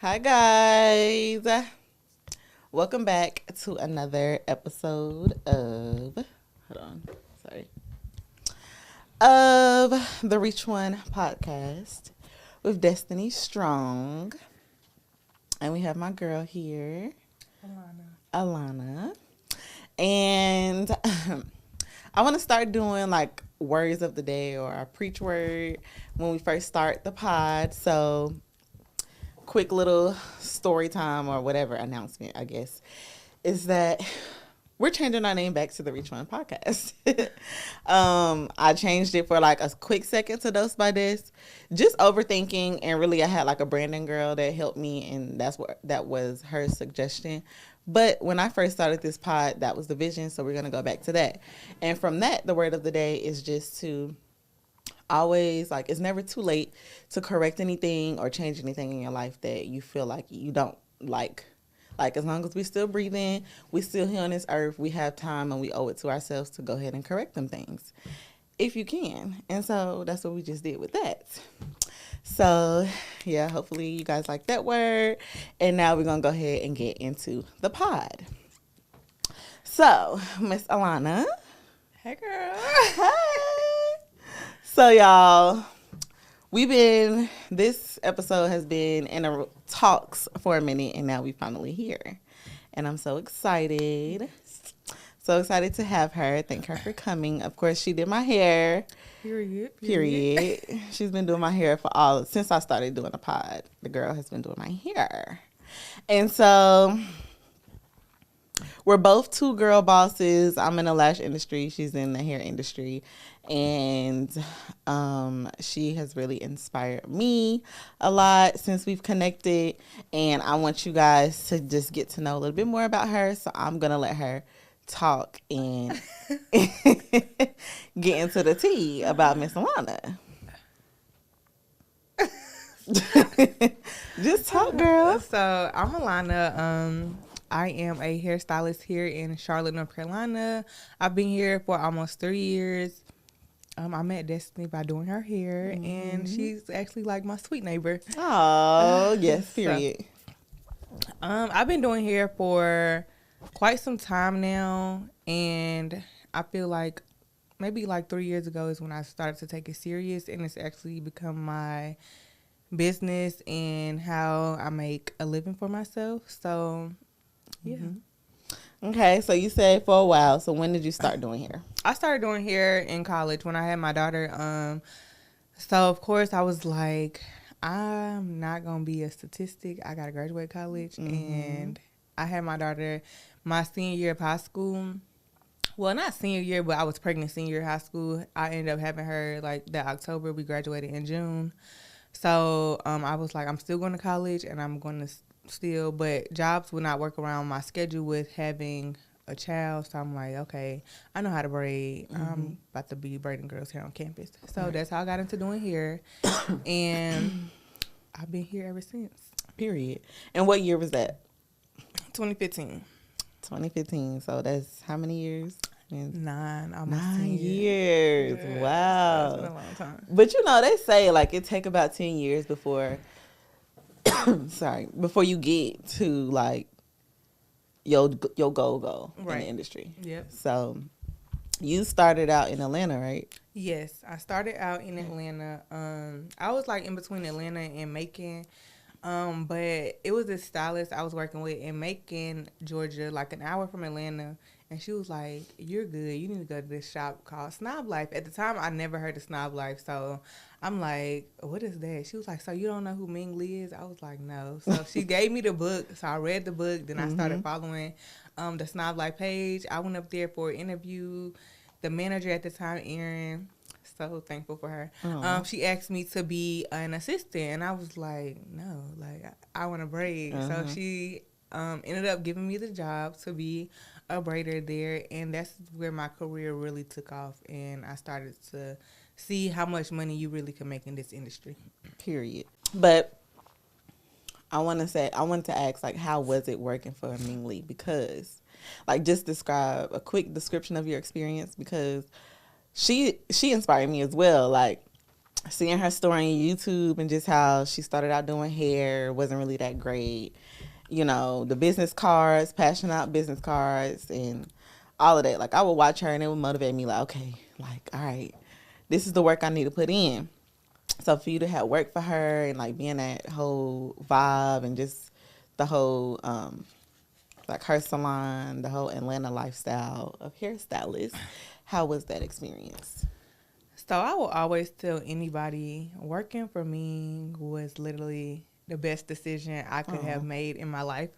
Hi guys. Welcome back to another episode of the Reach One podcast with Destiny Strong. And we have my girl here, Alana. And I want to start doing like words of the day or a preach word when we first start the pod. So quick little story time or whatever announcement, I guess, is that we're changing our name back to the Reach One podcast. I changed it for like a quick second to Dose by This, just overthinking, and really I had like a branding girl that helped me, and that was her suggestion. But when I first started this pod, that was the vision, so we're gonna go back to that. And from that, the word of the day is just to always, like, it's never too late to correct anything or change anything in your life that you feel like you don't like. Like, as long as we're still breathing, we're still here on this earth, we have time and we owe it to ourselves to go ahead and correct them things if you can. And so that's what we just did with that. So yeah, hopefully you guys like that word. And now we're gonna go ahead and get into the pod. So Miss Alana. Hey girl. Hey. So y'all, this episode has been in a talks for a minute, and now we finally here. And I'm so excited. So excited to have her. Thank her for coming. Of course, she did my hair. Period. She's been doing my hair since I started doing a pod. The girl has been doing my hair. And so we're both two girl bosses. I'm in the lash industry. She's in the hair industry. And she has really inspired me a lot since we've connected. And I want you guys to just get to know a little bit more about her. So I'm going to let her talk and get into the tea about Miss Alana. Just talk, girl. So I'm Alana. I am a hairstylist here in Charlotte, North Carolina. I've been here for almost 3 years. I met Destiny by doing her hair, and she's actually like my sweet neighbor. Oh, yes, period. So, I've been doing hair for quite some time now, and I feel like maybe like 3 years ago is when I started to take it serious, and it's actually become my business and how I make a living for myself. So, yeah. Okay, so you said for a while. So when did you start doing hair? I started doing hair in college when I had my daughter. So, of course, I was like, I'm not going to be a statistic. I got to graduate college. And I had my daughter my senior year of high school. Well, not senior year, but I was pregnant senior year of high school. I ended up having her like that October. We graduated in June. So I was like, I'm still going to college and I'm going to still, but jobs would not work around my schedule with having a child. So I'm like, okay, I know how to braid. I'm about to be braiding girls here on campus. So that's how I got into doing hair. And I've been here ever since. Period. And what year was that? 2015. 2015. So that's how many years? 9 years. Yeah, Wow. That's been a long time. But you know, they say like it take about 10 years before before you get to like your goal in the industry. Yep. So you started out in Atlanta, right? Yes, I started out in Atlanta. I was like in between Atlanta and Macon. But it was this stylist I was working with in Macon, Georgia, like an hour from Atlanta. And she was like, you're good. You need to go to this shop called Snob Life. At the time, I never heard of Snob Life. So I'm like, what is that? She was like, so you don't know who Ming Lee is? I was like, no. So she gave me the book. So I read the book. Then I started following the Snob Life page. I went up there for an interview. The manager at the time, Erin, so thankful for her. She asked me to be an assistant. And I was like, no, like, I want to braid. So she ended up giving me the job to be a braider there, and that's where my career really took off, and I started to see how much money you really can make in this industry. Period. But I want to ask, like, how was it working for Ming Lee? Because, like, just describe a quick description of your experience, because she inspired me as well. Like, seeing her story on YouTube and just how she started out doing hair wasn't really that great. You know, the business cards, passing out business cards and all of that. Like I would watch her and it would motivate me like, okay, like, all right, this is the work I need to put in. So for you to have work for her and like being that whole vibe and just the whole like her salon, the whole Atlanta lifestyle of hairstylists, how was that experience? So I will always tell anybody working for me was literally the best decision I could have made in my life.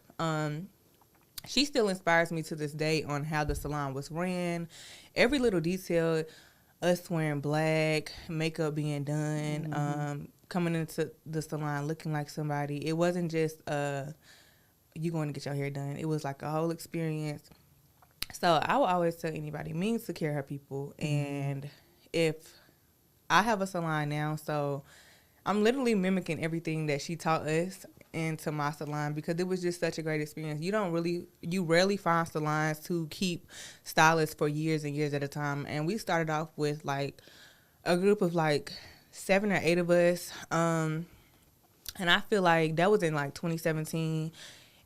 She still inspires me to this day on how the salon was ran, every little detail, us wearing black, makeup being done, coming into the salon looking like somebody. It wasn't just you going to get your hair done. It was like a whole experience. So I will always tell anybody, Ming took care of her people, and if I have a salon now, so I'm literally mimicking everything that she taught us into my salon because it was just such a great experience. You rarely find salons to keep stylists for years and years at a time. And we started off with like a group of like 7 or 8 of us. And I feel like that was in like 2017.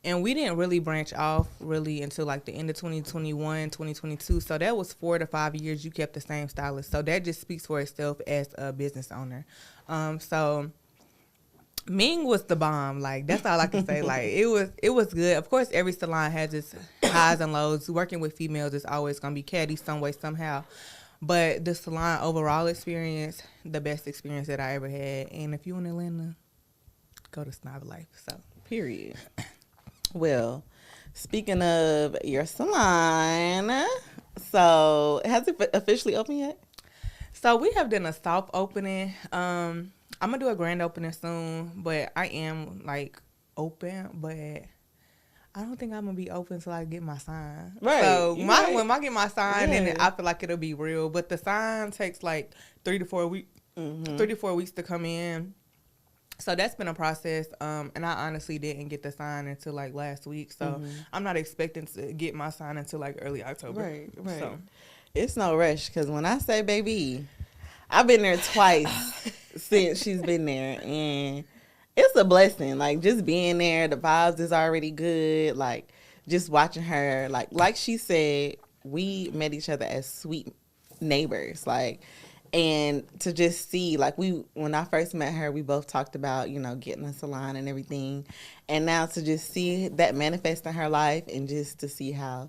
And we didn't really branch off really until like the end of 2021, 2022. So that was 4 to 5 years you kept the same stylist. So that just speaks for itself as a business owner. So Ming was the bomb. Like that's all I can say. Like it was good. Of course, every salon has its highs and lows. Working with females is always gonna be catty some way somehow. But the salon overall experience, the best experience that I ever had. And if you in Atlanta, go to Snob Life. So Period. Well, speaking of your salon, so has it officially opened yet? So we have done a soft opening. I'm gonna do a grand opening soon, but I am like open, but I don't think I'm gonna be open till I get my sign. Right. So Right. when I get my sign, then Yeah. I feel like it'll be real. But the sign takes like 3 to 4 weeks. 3 to 4 weeks to come in. So that's been a process, and I honestly didn't get the sign until like last week. So I'm not expecting to get my sign until like early October. Right. So It's no rush because when I say baby, I've been there twice since she's been there, and it's a blessing. Like just being there, the vibes is already good. Like just watching her, like she said, we met each other as sweet neighbors. Like, and to just see, like when I first met her, we both talked about getting a salon and everything, and now to just see that manifest in her life, and just to see how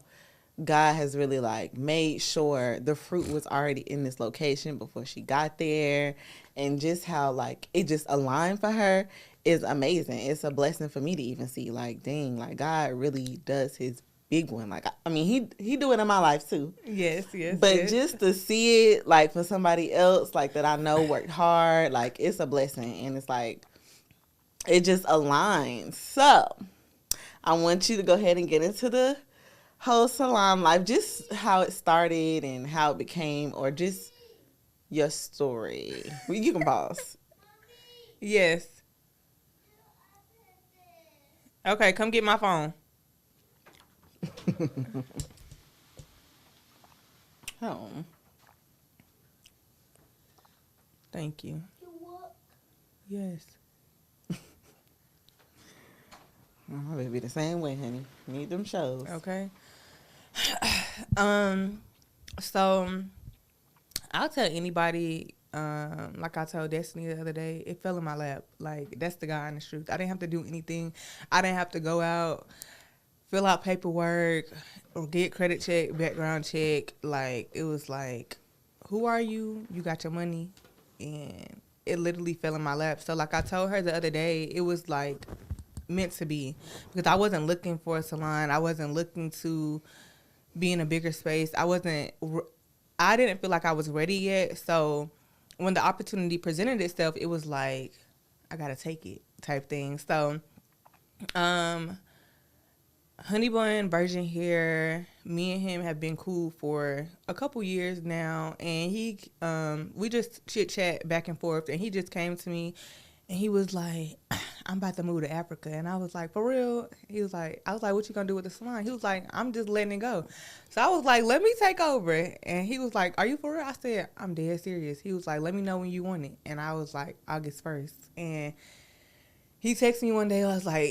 God has really like made sure the fruit was already in this location before she got there, and just how like it just aligned for her is amazing. It's a blessing for me to even see like, dang, like God really does his big one. Like I mean he do it in my life too. yes. But just to see it like for somebody else like that I know worked hard, like it's a blessing, and it's like it just aligns. So I want you to go ahead and get into the whole salon life, just how it started and how it became, or just your story. Well, you can pause. Yes. Okay, come get my phone. Oh. Thank you. Yes. My baby the same way, honey. Need them shows. Okay. So I'll tell anybody, like I told Destiny the other day, it fell in my lap. Like that's the God honest truth. I didn't have to do anything. I didn't have to go out, fill out paperwork, or get credit check, background check. Like it was like, who are you? You got your money, and it literally fell in my lap. So like I told her the other day, it was like meant to be, because I wasn't looking for a salon. I wasn't looking to be in a bigger space. I didn't feel like I was ready yet. So when the opportunity presented itself, it was like, I gotta take it type thing. So Honey Bun Virgin Hair, me and him have been cool for a couple years now, and we just chit chat back and forth, and he just came to me and he was like, I'm about to move to Africa. And I was like, for real? He was like, I was like, what you gonna do with the salon? He was like, I'm just letting it go. So I was like, let me take over. And he was like, are you for real? I said, I'm dead serious. He was like, let me know when you want it. And I was like, August 1st. And he texted me one day.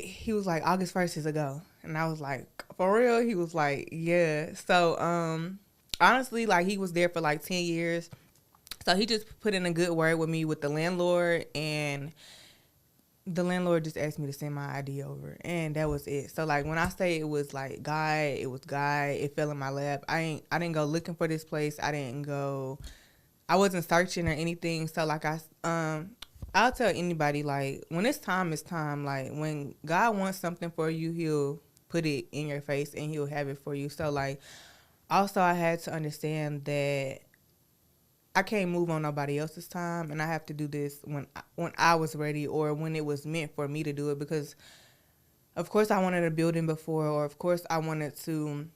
He was like, August 1st is a go. And I was like, for real? He was like, yeah. So, honestly, like, he was there for like 10 years. So he just put in a good word with me with the landlord, and the landlord just asked me to send my ID over, and that was it. So like when I say it was like God, it was God. It fell in my lap. I didn't go looking for this place. I wasn't searching or anything. So like I'll tell anybody, like, when it's time, it's time. Like, when God wants something for you, he'll put it in your face and he'll have it for you. So like, also I had to understand that I can't move on nobody else's time, and I have to do this when I was ready, or when it was meant for me to do it. Because, of course, I wanted a building before, or of course I wanted to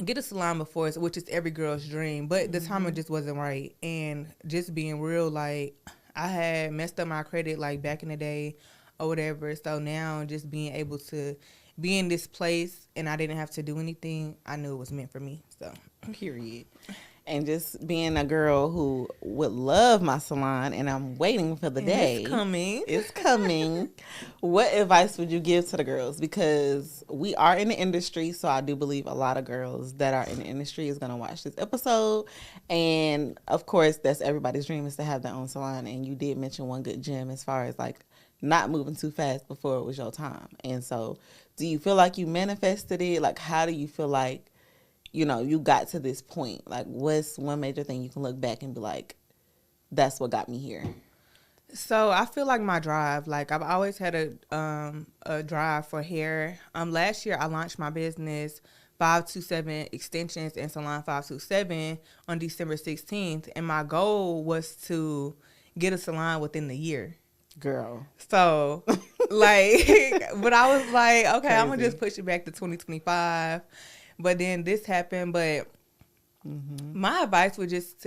get a salon before, which is every girl's dream. But the timing just wasn't right, and just being real, like, I had messed up my credit like back in the day, or whatever. So now just being able to be in this place, and I didn't have to do anything, I knew it was meant for me. So, period. And just being a girl who would love my salon, and I'm waiting for the day. It's coming. It's coming. What advice would you give to the girls? Because we are in the industry, so I do believe a lot of girls that are in the industry is going to watch this episode. And, of course, that's everybody's dream, is to have their own salon. And you did mention one good gem as far as, like, not moving too fast before it was your time. And so do you feel like you manifested it? Like, how do you feel like, you know, you got to this point? Like, what's one major thing you can look back and be like, that's what got me here? So I feel like my drive, like, I've always had a drive for hair. Last year I launched my business 527 Extensions and Salon 527 on December 16th, and my goal was to get a salon within the year. Girl. So, like, but I was like, okay, Crazy. I'm gonna just push it back to 2025. But then this happened. But my advice would just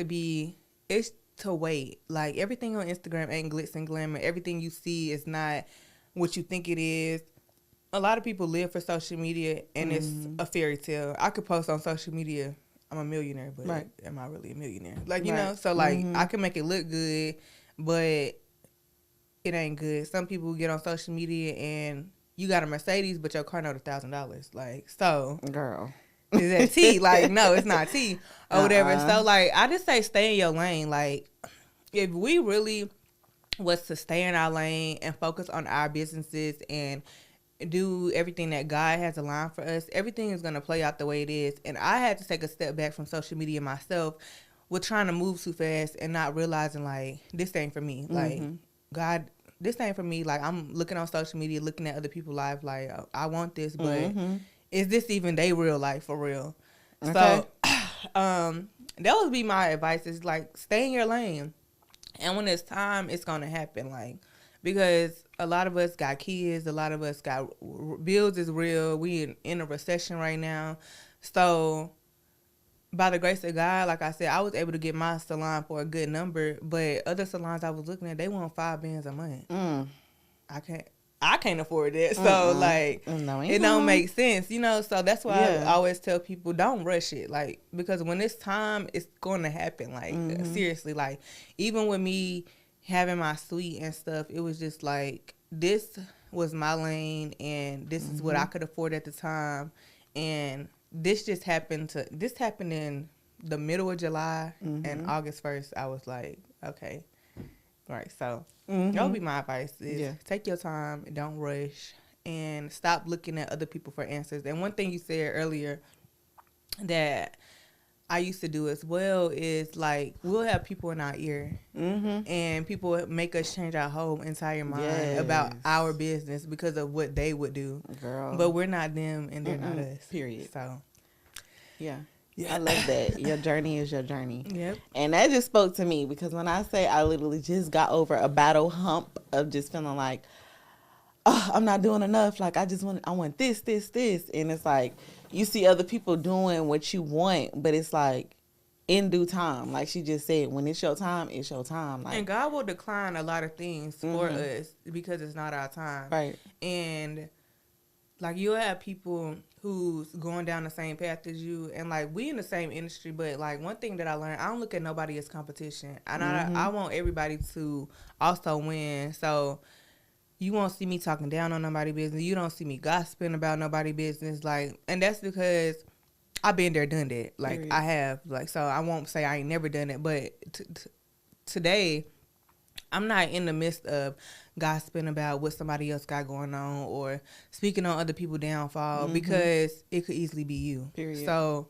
is to wait. Like, everything on Instagram ain't glitz and glamour. Everything you see is not what you think it is. A lot of people live for social media, and it's a fairy tale. I could post on social media, I'm a millionaire, but am I really a millionaire? Like, you know, so like, I can make it look good, but it ain't good. Some people get on social media and you got a Mercedes, but your car note $1,000. Like, so, girl, is that tea? Like, no, it's not tea or whatever. So, like, I just say stay in your lane. Like, if we really was to stay in our lane and focus on our businesses and do everything that God has aligned for us, everything is going to play out the way it is. And I had to take a step back from social media myself with trying to move too fast and not realizing, like, this ain't for me. Like, God, this ain't for me. Like, I'm looking on social media, looking at other people's lives, like, I want this, but is this even their real life for real? Okay. So, that would be my advice, is, like, stay in your lane. And when it's time, it's going to happen. Like, because a lot of us got kids, a lot of us got bills is real. We in a recession right now. So, by the grace of God, like I said, I was able to get my salon for a good number, but other salons I was looking at, they want $5 a month. I can't afford that. So, like, it don't make sense, you know? So, that's why I always tell people, don't rush it. Like, because when it's time, it's going to happen. Like, seriously, like, even with me having my suite and stuff, it was just like, this was my lane, and this is what I could afford at the time. And this happened in the middle of July, and August 1st, I was like, okay. Right. So that would be my advice, is take your time, don't rush, and stop looking at other people for answers. And one thing you said earlier that I used to do as well is, like, we'll have people in our ear, and people make us change our whole entire mind about our business because of what they would do. Girl. But we're not them, and they're not us. Period. So, yeah. I love that. Your journey is your journey. Yep. And that just spoke to me, because when I say I literally just got over a battle hump of just feeling like, oh, I'm not doing enough. Like, I want this. And it's like, you see other people doing what you want, but it's like, in due time. Like she just said, when it's your time, it's your time. Like, and God will decline a lot of things for us because it's not our time. right. And like you'll have people who's going down the same path as you, and like we in the same industry, but like one thing that I learned, I don't look at nobody as competition, and I want everybody to also win. So you won't see me talking down on nobody's business. You don't see me gossiping about nobody's business. Like, and that's because I've been there, done that. Like, period. I have. Like, so I won't say I ain't never done it. But today, I'm not in the midst of gossiping about what somebody else got going on or speaking on other people's downfall because it could easily be you. Period. So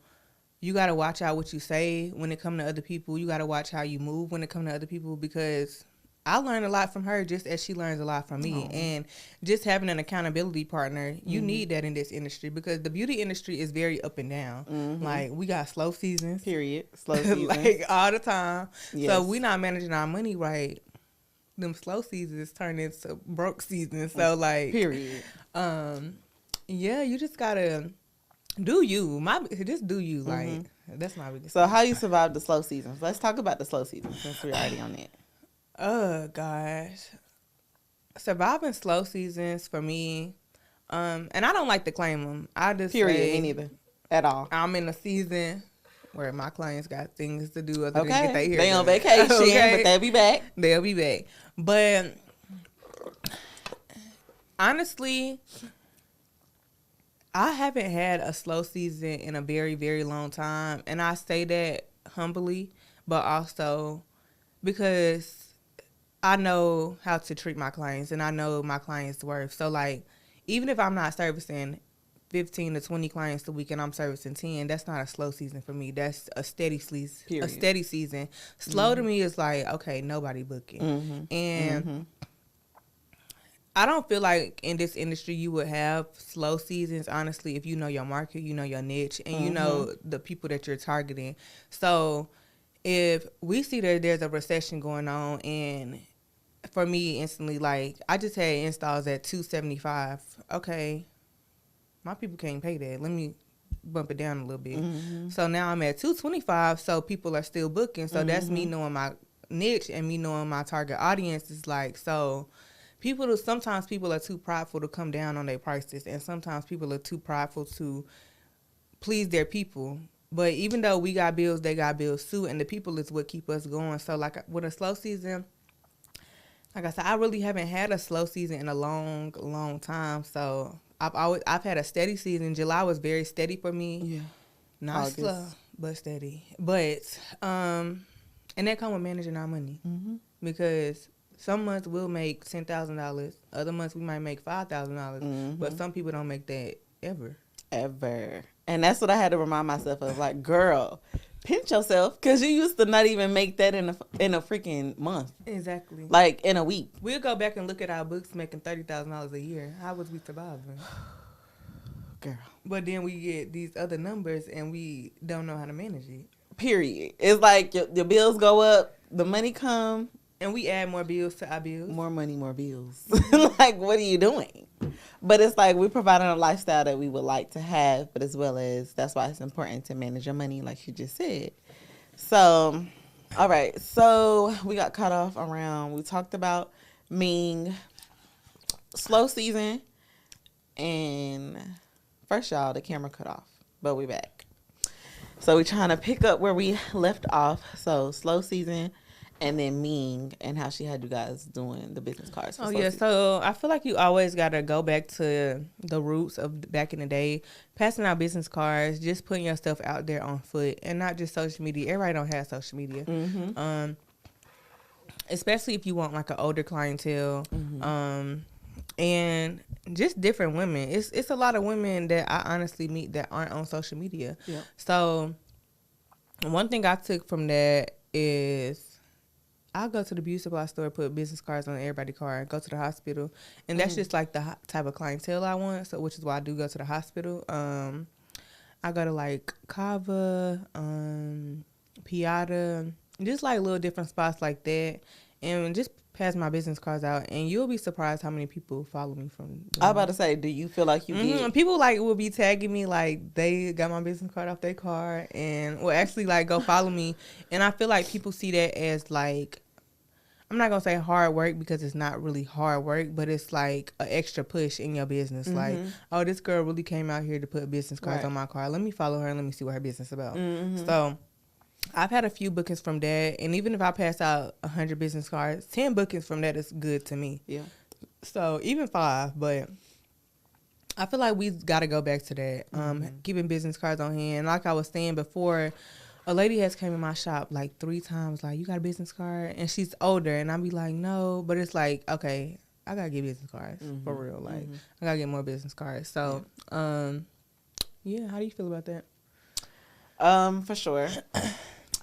you got to watch out what you say when it comes to other people. You got to watch how you move when it comes to other people because I learned a lot from her just as she learns a lot from me. And just having an accountability partner, you need that in this industry because the beauty industry is very up and down. Like, we got slow seasons. Period. Slow seasons. Like, all the time. Yes. So, we not managing our money right. Them slow seasons turn into broke seasons. So, like. Period. Yeah, you just got to do you. Just do you. Like, that's my biggest So, how you survive the slow seasons? Let's talk about the slow seasons since we're already on that. Oh, gosh. Surviving slow seasons for me, and I don't like to claim them. I just Period. say, Me neither. At all. I'm in a season where my clients got things to do other than get their hair They done. on vacation, but they'll be back. They'll be back. But honestly, I haven't had a slow season in a very, very long time. And I say that humbly, but also because I know how to treat my clients and I know my clients' worth. So, like, even if I'm not servicing 15 to 20 clients a week and I'm servicing 10, that's not a slow season for me. That's a steady season. Period. A steady season. Slow to me is like, okay, nobody booking. And I don't feel like in this industry you would have slow seasons, honestly, if you know your market, you know your niche, and you know the people that you're targeting. So if we see that there's a recession going on, and for me instantly, like, I just had installs at $275. Okay, my people can't pay that. Let me bump it down a little bit. So now I'm at $225, so people are still booking. So that's me knowing my niche and me knowing my target audience is like, so sometimes people are too prideful to come down on their prices, and sometimes people are too prideful to please their people. But even though we got bills, they got bills too, and the people is what keep us going. So, like, with a slow season, like I said, I really haven't had a slow season in a long, long time. So I've had a steady season. July was very steady for me. Yeah. Not August. slow, but steady. But and that come with managing our money because some months we'll make $10,000. Other months we might make $5,000. But some people don't make that ever. And that's what I had to remind myself of. Like, girl, pinch yourself, because you used to not even make that in a freaking month. Exactly. Like, in a week. We'll go back and look at our books making $30,000 a year. How was we surviving? Girl. But then we get these other numbers and we don't know how to manage it. Period. It's like your bills go up, the money come. And we add more bills to our bills. More money, more bills. Like, what are you doing? But it's like we're providing a lifestyle that we would like to have, but as well as that's why it's important to manage your money, like you just said. So, all right. So we got cut off around, we talked about Ming, slow season, and first, y'all, the camera cut off, but we back. So we're trying to pick up where we left off. So slow season. And then Ming and how she had you guys doing the business cards. Oh, yeah. So I feel like you always got to go back to the roots of back in the day. Passing out business cards, just putting your stuff out there on foot and not just social media. Everybody don't have social media. Especially if you want like an older clientele. And just different women. It's a lot of women that I honestly meet that aren't on social media. Yep. So one thing I took from that is I'll go to the beauty supply store, put business cards on everybody's car, go to the hospital. And that's just like the type of clientele I want, so which is why I do go to the hospital. I go to like Kava, Piata, just like little different spots like that. and just pass my business cards out, and you'll be surprised how many people follow me from doing I was about that. to say, do you feel like you get? People like will be tagging me like they got my business card off their car and will actually like go follow me, and I feel like people see that as like, I'm not gonna say hard work because it's not really hard work, but it's like an extra push in your business. Mm-hmm. Like, oh, this girl really came out here to put business cards Right. on my car. Let me follow her and let me see what her business is about. Mm-hmm. So I've had a few bookings from that, and even if I pass out 100 business cards, 10 bookings from that is good to me. Yeah. So even 5, but I feel like we got to go back to that. Keeping business cards on hand. Like I was saying before, a lady has came in my shop like 3 times, like, you got a business card? And she's older, and I be like, no. But it's like, okay, I got to get business cards for real. Like, I got to get more business cards. So, yeah, how do you feel about that? For sure.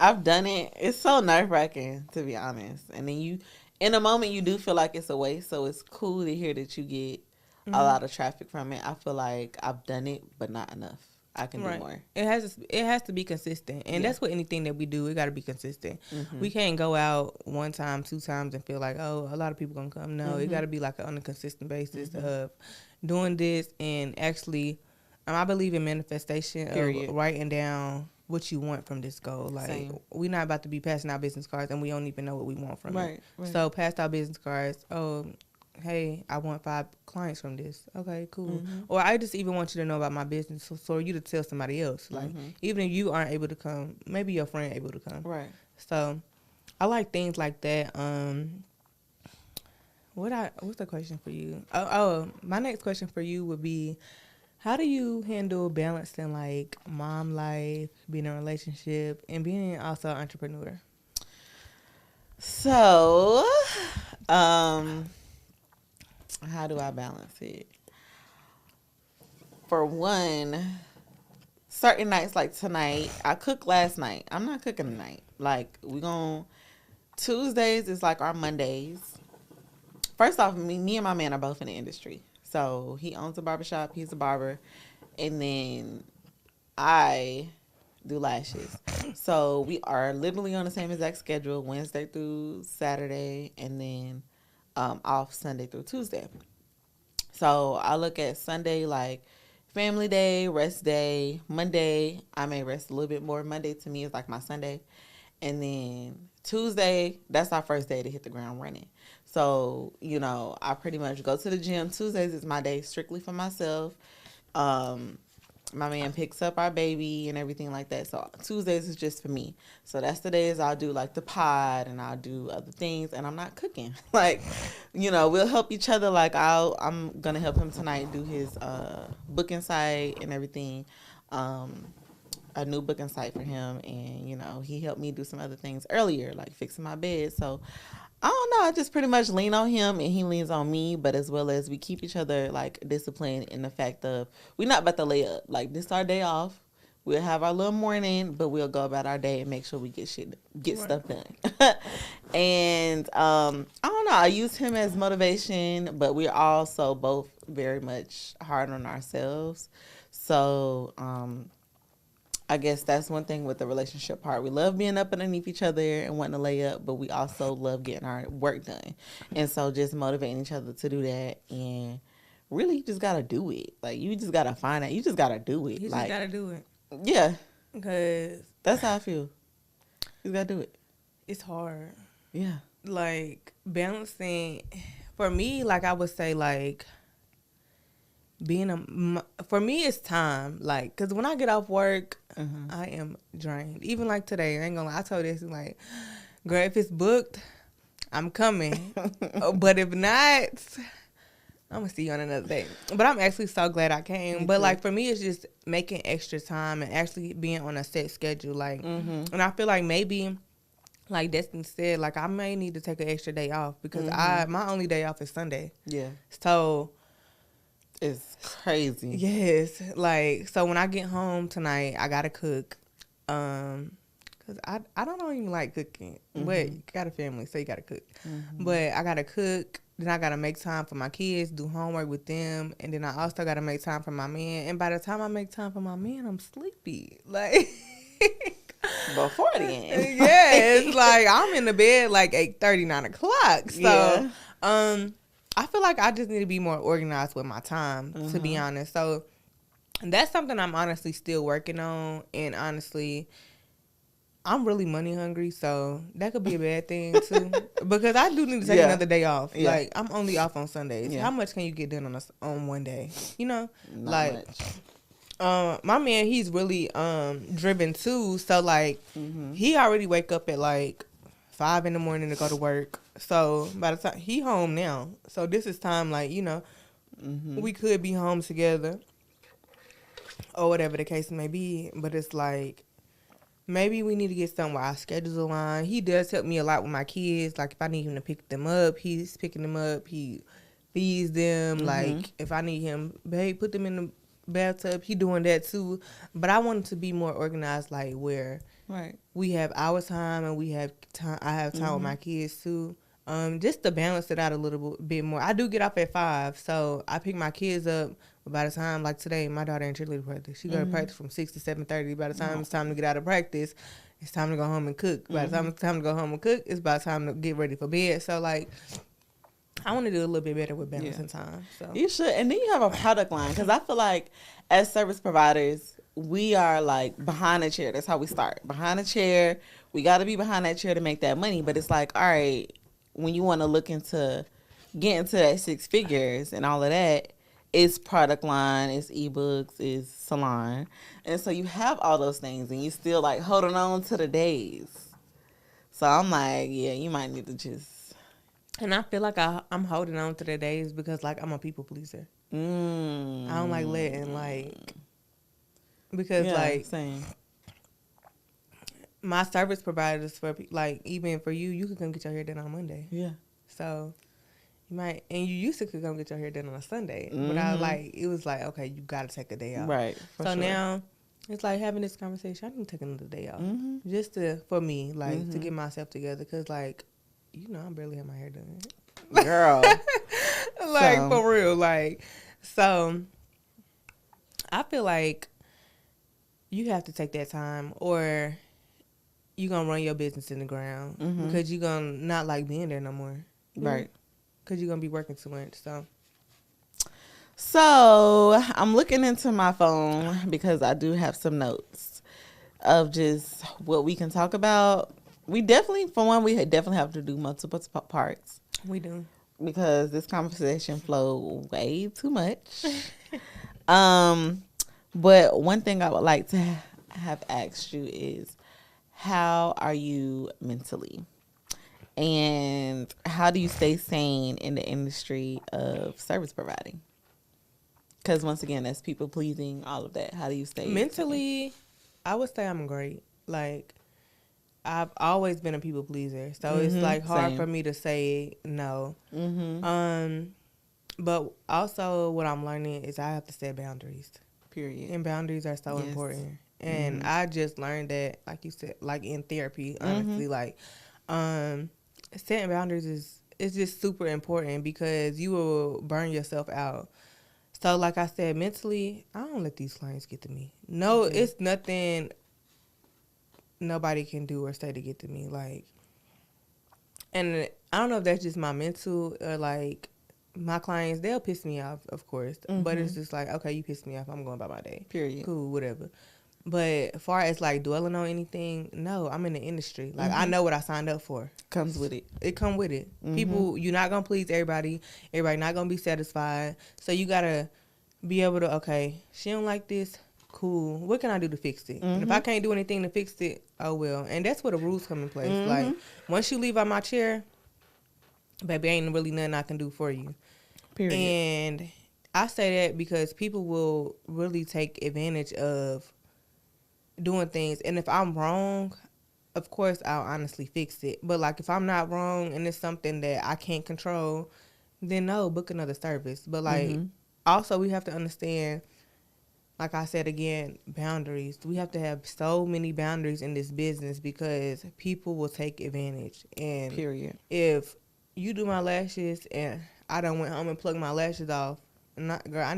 I've done it. It's so nerve-wracking, to be honest. And then you, in a moment, you do feel like it's a waste. So it's cool to hear that you get a lot of traffic from it. I feel like I've done it, but not enough. I can do more. It has to be consistent, and that's what anything that we do. It got to be consistent. Mm-hmm. We can't go out 1 time, 2 times, and feel like, oh, a lot of people gonna come. No, it got to be like on a consistent basis of doing this and actually. I believe in manifestation of writing down what you want from this goal. Like, we're not about to be passing out business cards and we don't even know what we want from it. Right. So passed out business cards. Oh, hey, I want 5 clients from this. Okay, cool. Or I just even want you to know about my business so you to tell somebody else. Like, even if you aren't able to come, maybe your friend able to come. Right. So I like things like that. What's the question for you? My next question for you would be, how do you handle balancing like mom life, being in a relationship, and being also an entrepreneur? So, how do I balance it? For one, certain nights like tonight, I cooked last night. I'm not cooking tonight. Like, Tuesdays is like our Mondays. First off, me and my man are both in the industry. So he owns a barbershop. He's a barber. And then I do lashes. So we are literally on the same exact schedule, Wednesday through Saturday, and then off Sunday through Tuesday. So I look at Sunday like family day, rest day. Monday, I may rest a little bit more. Monday to me is like my Sunday. And then Tuesday, that's our first day to hit the ground running. So, I pretty much go to the gym. Tuesdays is my day strictly for myself. My man picks up our baby and everything like that. So Tuesdays is just for me. So that's the days I'll do like the pod and I'll do other things and I'm not cooking. Like, we'll help each other. Like I'm going to help him tonight do his booking site and everything. A new booking site for him, and he helped me do some other things earlier, like fixing my bed. So I don't know, I just pretty much lean on him and he leans on me, but as well as we keep each other like disciplined in the fact of we're not about to lay up. Like, this our day off. We'll have our little morning, but we'll go about our day and make sure we get stuff done. And I don't know, I use him as motivation, but we're also both very much hard on ourselves. So I guess that's one thing with the relationship part. We love being up underneath each other and wanting to lay up, but we also love getting our work done. And so just motivating each other to do that, and really you just got to do it. Like, you just got to find it. You just got to do it. You just got to do it. Yeah. Because that's how I feel. You got to do it. It's hard. Yeah. Like, balancing, for me, like I would say, like, for me, it's time. Like, because when I get off work, I am drained. Even like today, I ain't gonna lie, I told this, like, girl, if it's booked, I'm coming. But if not, I'm gonna see you on another day. But I'm actually so glad I came. But like, for me, it's just making extra time and actually being on a set schedule. Like, and I feel like maybe, like Destiny said, like, I may need to take an extra day off because my only day off is Sunday. Yeah. So it's crazy. Yes. Like, so when I get home tonight, I gotta cook. Cause I don't even like cooking. But you got a family, so you gotta cook. But I gotta cook. Then I gotta make time for my kids, do homework with them, and then I also gotta make time for my man. And by the time I make time for my man, I'm sleepy. Like, Before then. Yeah, it's like I'm in the bed like 8:30, 9 o'clock. So, Yeah. I feel like I just need to be more organized with my time, to be honest. So, that's something I'm honestly still working on. And honestly, I'm really money hungry, so that could be a bad thing too. Because I do need to take another day off. Yeah. Like, I'm only off on Sundays. Yeah. How much can you get done on one day? You know, Not much. my man, he's really driven too. So like, he already wake up at like 5 in the morning to go to work. So by the time he home now, so this is time, like, you know, we could be home together or whatever the case may be. But it's like, maybe we need to get something where our schedules align. He does help me a lot with my kids. Like, if I need him to pick them up, he's picking them up. He feeds them. Like, if I need him, babe, put them in the bathtub, he doing that too. But I want it to be more organized, like where we have our time and we have time. I have time with my kids too. Just to balance it out a little bit more. I do get off at 5, so I pick my kids up. By the time, like today, my daughter in cheerleader practice, she go to practice from 6 to 7:30. By the time it's time to get out of practice, it's time to go home and cook. By the time it's time to go home and cook, it's about time to get ready for bed. So like, I want to do a little bit better with balancing time. So you should, and then you have a product line, because I feel like as service providers, we are like behind a chair. That's how we start, behind a chair. We got to be behind that chair to make that money. But it's like, all right, when you want to look into get into that 6 figures and all of that, it's product line, it's ebooks, it's salon, and so you have all those things, and you still like holding on to the days. So I'm like, yeah, you might need to just. And I feel like I'm holding on to the days because, like, I'm a people pleaser. I don't like letting, like, because, like, same. My service providers, for, like, even for you can come get your hair done on Monday. Yeah. So, you might, and you used to could come get your hair done on a Sunday. But I, like, it was like, okay, you got to take a day off. Right. So now, it's like having this conversation, I need to take another day off. Just for me, like, to get myself together. Because, like, you know, I barely have my hair done. Girl. Like, for real. Like, so, I feel like you have to take that time, or you're going to run your business in the ground. Because you're going to not like being there no more. Right. Because you're going to be working too much. So, I'm looking into my phone because I do have some notes of just what we can talk about. We definitely, for one, we definitely have to do multiple parts. We do. Because this conversation flowed way too much. But one thing I would like to have asked you is, how are you mentally? And how do you stay sane in the industry of service providing? Because once again, that's people pleasing, all of that. How do you stay mentally? I would say I'm great. Like, I've always been a people pleaser, so it's like hard for me to say no. But also what I'm learning is I have to set boundaries. Period. And boundaries are so important. And I just learned that, like you said, like in therapy, honestly, like setting boundaries is just super important because you will burn yourself out. So like I said, mentally, I don't let these clients get to me. No, it's nothing nobody can do or say to get to me. Like, and I don't know if that's just my mental or like my clients, they'll piss me off, of course. But it's just like, okay, you pissed me off, I'm going about my day. Period. Cool, whatever. But as far as like dwelling on anything, no, I'm in the industry. Like I know what I signed up for. Comes with it. It come with it. People, you're not gonna please everybody. Everybody not gonna be satisfied. So you gotta be able to, okay, she don't like this. Cool. What can I do to fix it? And if I can't do anything to fix it, oh well. And that's where the rules come in place. Like once you leave out my chair, baby, ain't really nothing I can do for you. Period. And I say that because people will really take advantage of doing things. And if I'm wrong, of course I'll honestly fix it. But like if I'm not wrong and it's something that I can't control, then no, book another service. But like also we have to understand, like I said again, boundaries. We have to have so many boundaries in this business because people will take advantage. And period. If you do my lashes and I done went home and plugged my lashes off, girl,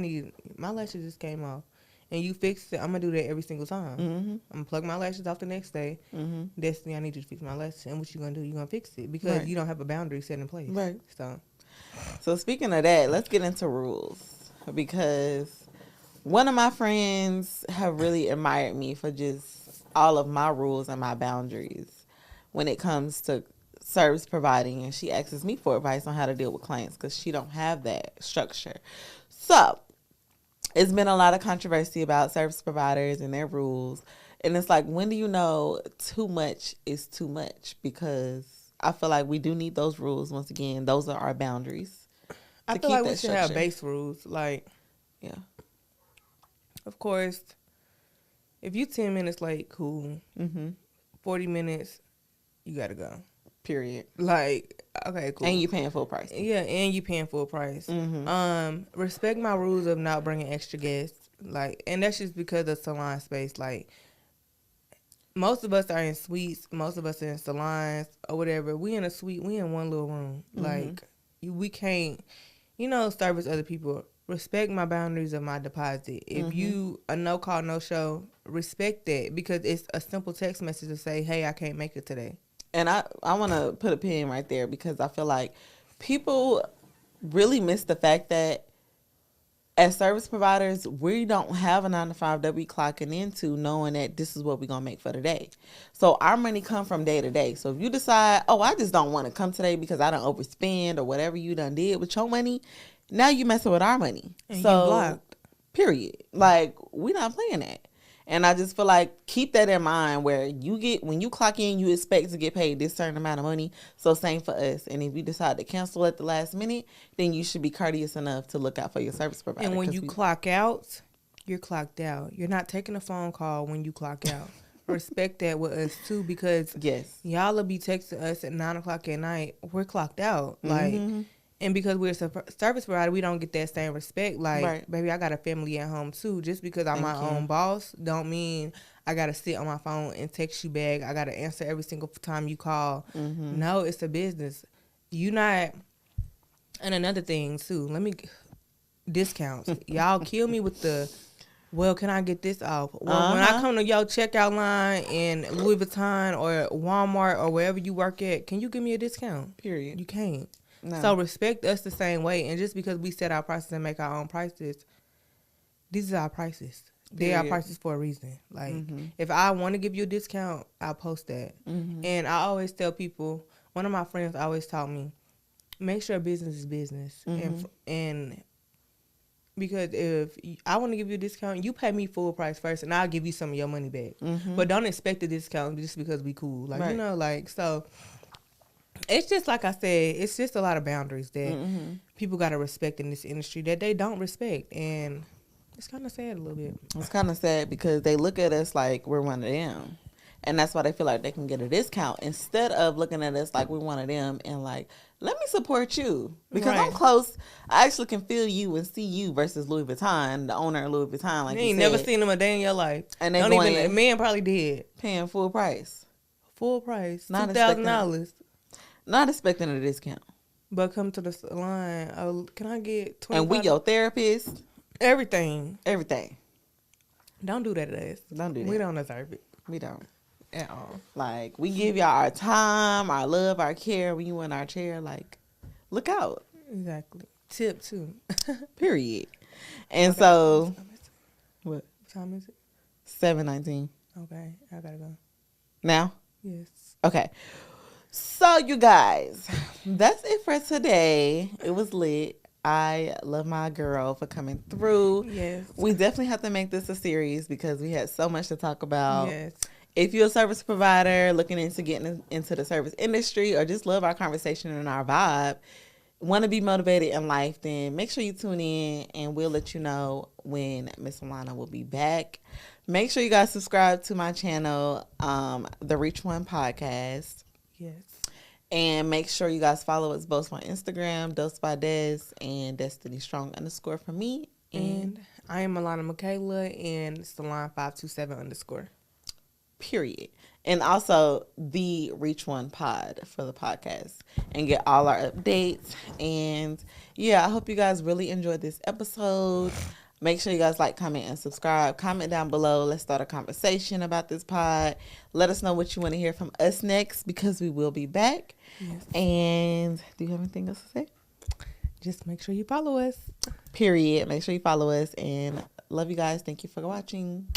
my lashes just came off. and you fix it, I'm gonna do that every single time. Mm-hmm. I'm gonna plug my lashes off the next day. Mm-hmm. Destiny, I need you to fix my lashes. And what you gonna do? You gonna fix it because you don't have a boundary set in place. Right. So Speaking of that, let's get into rules, because one of my friends have really admired me for just all of my rules and my boundaries when it comes to service providing, and she asks me for advice on how to deal with clients because she don't have that structure. So it's been a lot of controversy about service providers and their rules, and it's like, when do you know too much is too much? Because I feel like we do need those rules. Once again, those are our boundaries. I feel like we should have base rules. Like, yeah, of course, if you 10 minutes late, cool. 40 minutes, you gotta go. Period. Like, okay, cool. And you paying full price. Yeah, and you paying full price. Respect my rules of not bringing extra guests. Like, and that's just because of salon space. Like, most of us are in suites. Most of us are in salons or whatever. We in a suite. We in one little room. Like, we can't, service other people. Respect my boundaries of my deposit. If you a no call, no show, respect that, because it's a simple text message to say, hey, I can't make it today. And I want to put a pin right there, because I feel like people really miss the fact that as service providers, we don't have a 9-to-5 that we clocking into knowing that this is what we're going to make for the day. So our money come from day to day. So if you decide, oh, I just don't want to come today because I done overspend or whatever you done did with your money, now you messing with our money. And so, you blocked. Period. Like, we not playing that. And I just feel like, keep that in mind, where when you clock in, you expect to get paid this certain amount of money. So same for us. And if you decide to cancel at the last minute, then you should be courteous enough to look out for your service provider. And when you clock out, you're clocked out. You're not taking a phone call when you clock out. Respect that with us too, because y'all will be texting us at 9 o'clock at night. We're clocked out. Like, and because we're a service provider, we don't get that same respect. Like, baby, I got a family at home too. Just because I'm my own boss don't mean I got to sit on my phone and text you back. I got to answer every single time you call. No, it's a business. You not. And another thing too, discounts. Y'all kill me with the, well, can I get this off? Well, when I come to your checkout line in Louis Vuitton or Walmart or wherever you work at, can you give me a discount? Period. You can't. No. So respect us the same way. And just because we set our prices and make our own prices, these are our prices. They are prices for a reason. Like, if I want to give you a discount, I'll post that. And I always tell people, one of my friends always taught me, make sure business is business. And because if I want to give you a discount, you pay me full price first, and I'll give you some of your money back. But don't expect a discount just because we cool. Like, so... It's just like I said, it's just a lot of boundaries that people got to respect in this industry that they don't respect. And it's kind of sad a little bit. It's kind of sad because they look at us like we're one of them. And that's why they feel like they can get a discount, instead of looking at us like we're one of them and like, let me support you. Because I'm close. I actually can feel you and see you versus Louis Vuitton, the owner of Louis Vuitton. Like, you ain't never seen them a day in your life. And they don't even, man probably did. Paying full price. Full price. $2,000. Not expecting a discount. But come to the salon. Oh, can I get 20? And we your therapist. Everything. Don't do that to us. Don't do that. We don't deserve it. We don't. At all. Like, we give y'all our time, our love, our care. When you in our chair, like, look out. Exactly. Tip too. Period. And so, what time is it? 7:19. Okay, I gotta go. Now? Yes. Okay. So, you guys, that's it for today. It was lit. I love my girl for coming through. Yes. We definitely have to make this a series because we had so much to talk about. Yes. If you're a service provider looking into getting into the service industry, or just love our conversation and our vibe, want to be motivated in life, then make sure you tune in, and we'll let you know when Miss Alana will be back. Make sure you guys subscribe to my channel, the Reach One Podcast. Yes. And make sure you guys follow us both on Instagram, Dos by Des, and Destiny Strong _ for me. And I am Alana Michaela, and Salon 527 _ Period. And also the Reach One Pod for the podcast, and get all our updates. And yeah, I hope you guys really enjoyed this episode. Make sure you guys like, comment, and subscribe. Comment down below. Let's start a conversation about this pod. Let us know what you want to hear from us next, because we will be back. Yes. And do you have anything else to say? Just make sure you follow us. Period. Make sure you follow us. And love you guys. Thank you for watching.